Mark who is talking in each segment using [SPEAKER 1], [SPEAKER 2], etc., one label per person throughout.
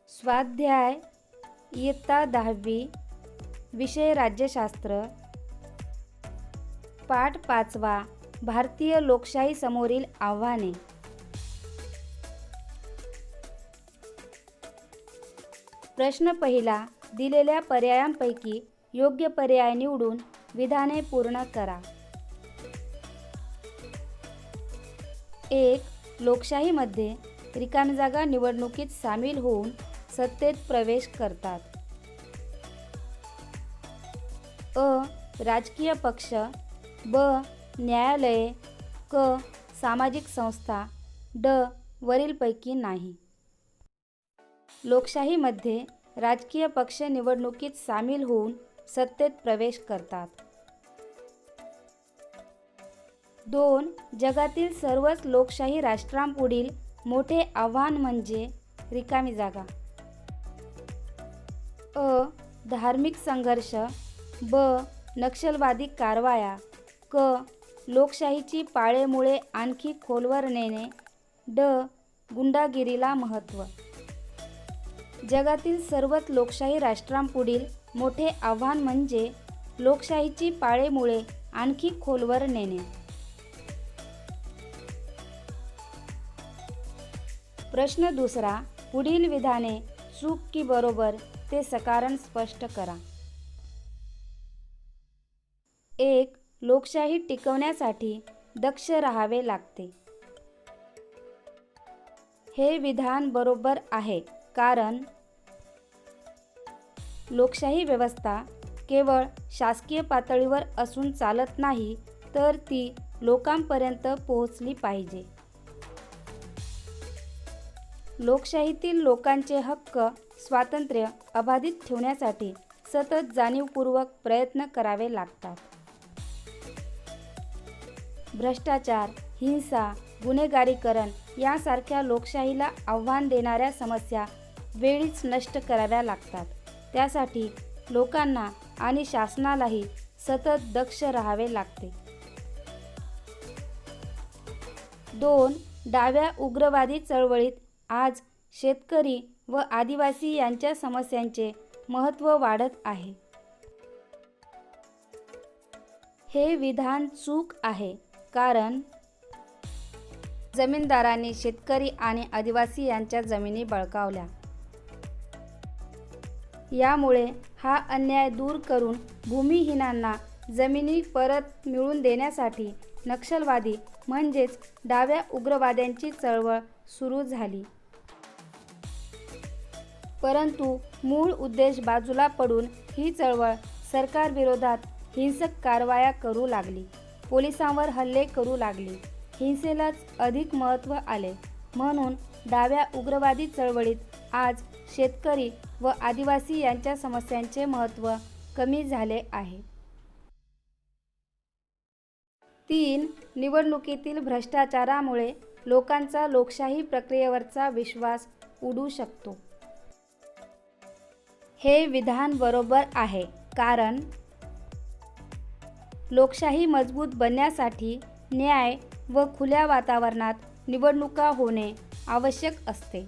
[SPEAKER 1] स्वाध्याय इयत्ता 10वी, विषय राज्यशास्त्र, पाठ 5वा, भारतीय लोकशाही समोरील आव्हाने. प्रश्न पहिला. दिलेल्या पर्यायांपैकी योग्य पर्याय निवडून विधाने पूर्ण करा. 1. लोकशाहीमध्ये रिकामी जागा निवडणुकीत सामील होऊन सत्तेत प्रवेश करतात. अ. राजकीय पक्ष, ब. न्यायालये, क. सामाजिक संस्था, ड. वरीलपैकी नाही. लोकशाहीमध्ये राजकीय पक्ष निवडणुकीत सामील होऊन सत्तेत प्रवेश करतात. 2. जगातील सर्वच लोकशाही राष्ट्रांपुढील मोठे आव्हान म्हणजे रिकामी जागा. अ. धार्मिक संघर्ष, ब. नक्षलवादी कारवाया, क. लोकशाहीची पाळेमुळे आणखी खोलवर नेणे, ड. गुंडागिरीला महत्त्व. जगातील सर्वच लोकशाही राष्ट्रांपुढील मोठे आव्हान म्हणजे लोकशाहीची पाळेमुळे आणखी खोलवर नेणे. प्रश्न दुसरा. पुढील विधाने चूक की बरोबर ते सकारण स्पष्ट करा. 1. लोकशाही टिकवण्यासाठी दक्ष राहावे लागते. हे विधान बरोबर आहे, कारण लोकशाही व्यवस्था केवळ शासकीय पातळीवर असून चालत नाही, तर ती लोकांपर्यंत पोहोचली पाहिजे. लोकशाहीतील लोकांचे हक्क, स्वातंत्र्य अबाधित ठेवण्यासाठी सतत जाणीवपूर्वक प्रयत्न करावे लागतात. भ्रष्टाचार, हिंसा, गुन्हेगारीकरण यासारख्या लोकशाहीला आव्हान देणाऱ्या समस्या वेळीच नष्ट कराव्या लागतात. त्यासाठी लोकांना आणि शासनालाही सतत दक्ष राहावे लागते. 2. डाव्या उग्रवादी चळवळीत आज शेतकरी व आदिवासी यांच्या समस्यांचे महत्त्व वाढत आहे. हे विधान चूक आहे, कारण जमीनदारांनी शेतकरी आणि आदिवासी यांच्या जमिनी बळकावल्या. यामुळे हा अन्याय दूर करून भूमिहीनांना जमिनी परत मिळवून देण्यासाठी नक्षलवादी म्हणजेच डाव्या उग्रवाद्यांची चळवळ सुरू झाली. परंतु मूळ उद्देश बाजूला पडून ही चळवळ सरकारविरोधात हिंसक कारवाया करू लागली, पोलिसांवर हल्ले करू लागली. हिंसेलाच अधिक महत्त्व आले. म्हणून डाव्या उग्रवादी चळवळीत आज शेतकरी व आदिवासी यांच्या समस्यांचे महत्त्व कमी झाले आहे. 3. निवडणुकीतील भ्रष्टाचारामुळे लोकांचा लोकशाही प्रक्रियेवरचा विश्वास उडू शकतो. हे विधान बरोबर आहे, कारण लोकशाही मजबूत बनण्यासाठी न्याय व खुल्या वातावरणात निवडणुका होणे आवश्यक असते.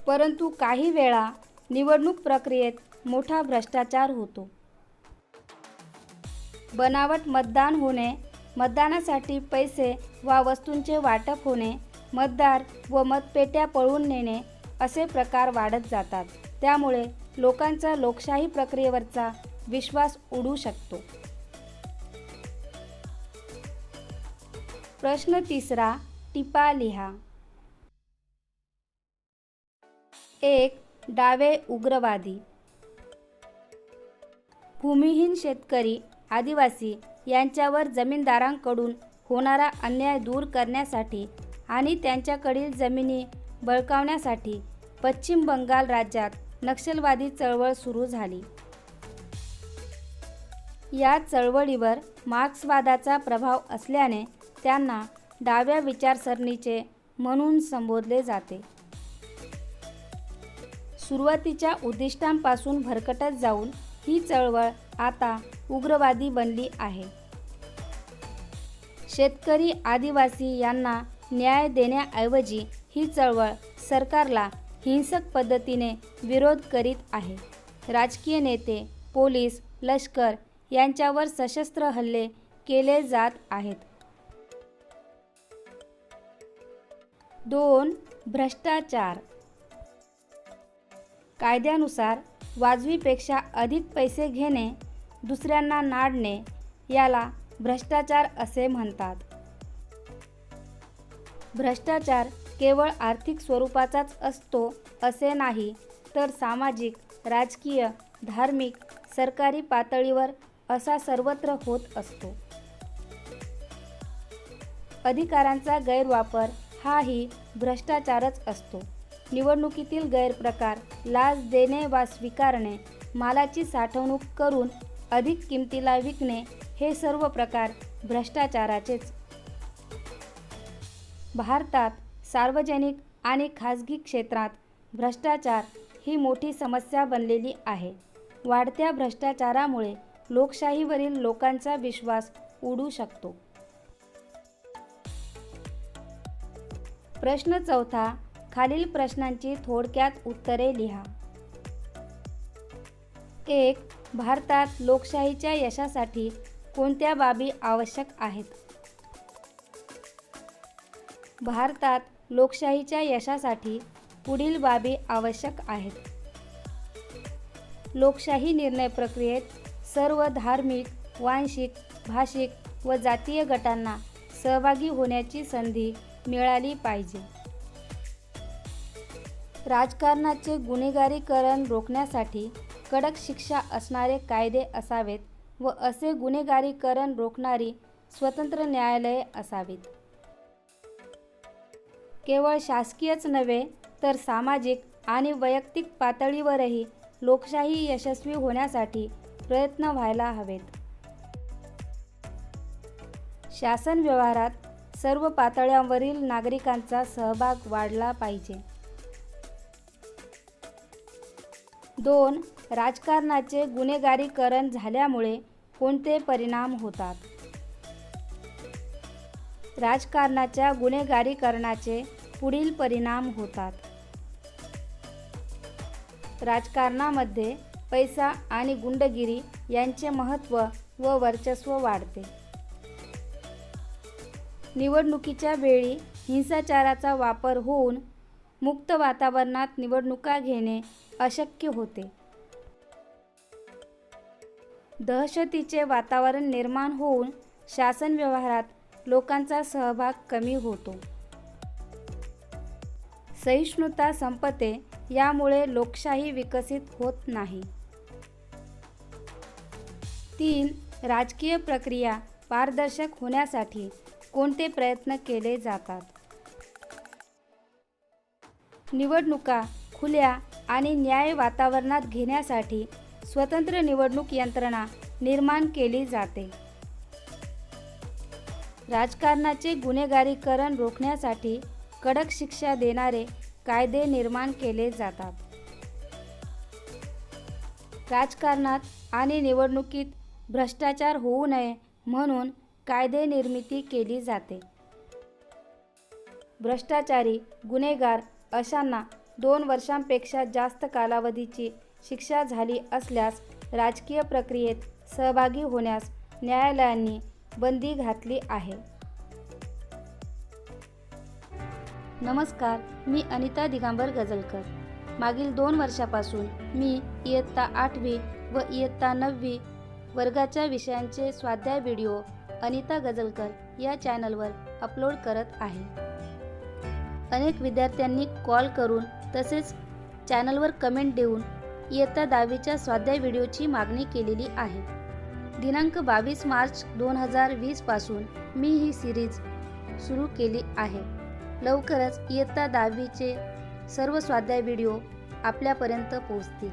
[SPEAKER 1] परंतु काही वेळा निवडणूक प्रक्रियेत मोठा भ्रष्टाचार होतो. बनावट मतदान होणे, मतदानासाठी पैसे वा वस्तूंचे वाटप होणे, मतदार व मतपेट्या पळवून नेणे असे प्रकार वाढत जातात. त्यामुळे लोकांचा लोकशाही प्रक्रियेवरचा विश्वास उडू शकतो. प्रश्न तिसरा. टिपा लिहा. 1. डावे उग्रवादी. भूमिहीन शेतकरी, आदिवासी यांच्यावर जमीनदारांकडून होणारा अन्याय दूर करण्यासाठी आणि त्यांच्याकडील जमिनी बळकावण्यासाठी पश्चिम बंगाल राज्यात नक्षलवादी चळवळ सुरू झाली. या चळवळीवर मार्क्सवादाचा प्रभाव असल्याने त्यांना डाव्या विचारसरणीचे म्हणून संबोधले जाते. सुरुवातीच्या उद्दिष्टांपासून भरकटत जाऊन ही चळवळ आता उग्रवादी बनली आहे. शेतकरी आदिवासी यांना न्याय देण्याऐवजी ही चळवळ सरकारला हिंसक पद्धतीने विरोध करीत आहे. राजकीय नेते, पोलीस, लष्कर यांच्यावर सशस्त्र हल्ले केले जात आहेत. 2. भ्रष्टाचार. कायद्यानुसार वाजवीपेक्षा अधिक पैसे घेणे, दुसऱ्यांना नाडणे याला भ्रष्टाचार असे म्हणतात. भ्रष्टाचार केवळ आर्थिक स्वरूपाचाच असतो असे नाही, तर सामाजिक, राजकीय, धार्मिक, सरकारी पातळीवर असा सर्वत्र होत असतो. अधिकारांचा गैरवापर हाही भ्रष्टाचारच असतो. निवडणुकीतील गैरप्रकार, लाच देणे वा स्वीकारणे, मालाची साठवणूक करून अधिक किमतीला विकणे हे सर्व प्रकार भ्रष्टाचाराचेच. भारतात सार्वजनिक आणि खाजगी क्षेत्रात भ्रष्टाचार ही मोठी समस्या बनलेली आहे. वाढत्या भ्रष्टाचारामुळे लोकशाहीवरील लोकांचा विश्वास उडू शकतो. प्रश्न 4. खालील प्रश्नांची थोडक्यात उत्तरे लिहा. 1. भारतात लोकशाहीच्या यशासाठी कोणत्या बाबी आवश्यक आहेत? भारतात लोकशाहीच्या यशासाठी पुढील बाबी आवश्यक आहेत. लोकशाही निर्णय प्रक्रियेत सर्व धार्मिक, वांशिक, भाषिक व जातीय गटांना सहभागी होण्याची संधी मिळाली पाहिजे. राजकारणाचे गुन्हेगारीकरण रोखण्यासाठी कडक शिक्षा असणारे कायदे असावेत व असे गुन्हेगारीकरण रोखणारी स्वतंत्र न्यायालये असावीत. केवळ शासकीयच नव्हे तर सामाजिक आणि वैयक्तिक पातळीवरही लोकशाही यशस्वी होण्यासाठी प्रयत्न व्हायला हवेत. शासन व्यवहारात सर्व पातळ्यांवरील नागरिकांचा सहभाग वाढला पाहिजे. 2. राजकारणाचे गुन्हेगारीकरण झाल्यामुळे कोणते परिणाम होतात? राजकारणाच्या गुन्हेगारीकरणाचे पुढील परिणाम होतात. राजकारणामध्ये पैसा आणि गुंडगिरी यांचे महत्त्व व वर्चस्व वाढते. निवडणुकीच्या वेळी हिंसाचाराचा वापर होऊन मुक्त वातावरणात निवडणुका घेणे अशक्य होते. दहशतीचे वातावरण निर्माण होऊन शासन व्यवहारात लोकांचा सहभाग कमी होतो. सहिष्णुता संपते, यामुळे लोकशाही विकसित होत नाही. 3. राजकीय प्रक्रिया पारदर्शक होण्यासाठी कोणते प्रयत्न केले जातात? निवडणुका खुल्या आणि न्याय्य वातावरणात घेण्यासाठी स्वतंत्र निवडणूक यंत्रणा निर्माण केली जाते. राजकारणाचे गुन्हेगारीकरण रोखण्यासाठी कडक शिक्षा देणारे कायदे निर्माण केले जातात. राजकारणात आणि निवडणुकीत भ्रष्टाचार होऊ नये म्हणून कायदे निर्मिती केली जाते. भ्रष्टाचारी, गुन्हेगार अशांना 2 वर्षांपेक्षा जास्त कालावधीची शिक्षा झाली असल्यास राजकीय प्रक्रियेत सहभागी होण्यास न्यायालयांनी बंदी घातली आहे. नमस्कार, मी अनिता दिगंबर गजलकर. मागील 2 वर्षापासून मी इयत्ता 8वी व इयत्ता 9वी वर्गाच्या विषयांचे स्वाध्याय व्हिडिओ अनिता गजलकर या चॅनलवर अपलोड करत आहे. अनेक विद्यार्थ्यांनी कॉल करून तसेच चॅनलवर कमेंट देऊन इयत्ता 10वीच्या स्वाध्याय व्हिडिओची मागणी केलेली आहे. दिनांक 22 मार्च 2020 पासून मी ही सिरीज सुरू केली आहे. लवकरच इयत्ता 10वीचे सर्व स्वाध्याय व्हिडिओ आपल्यापर्यंत पोहोचतील.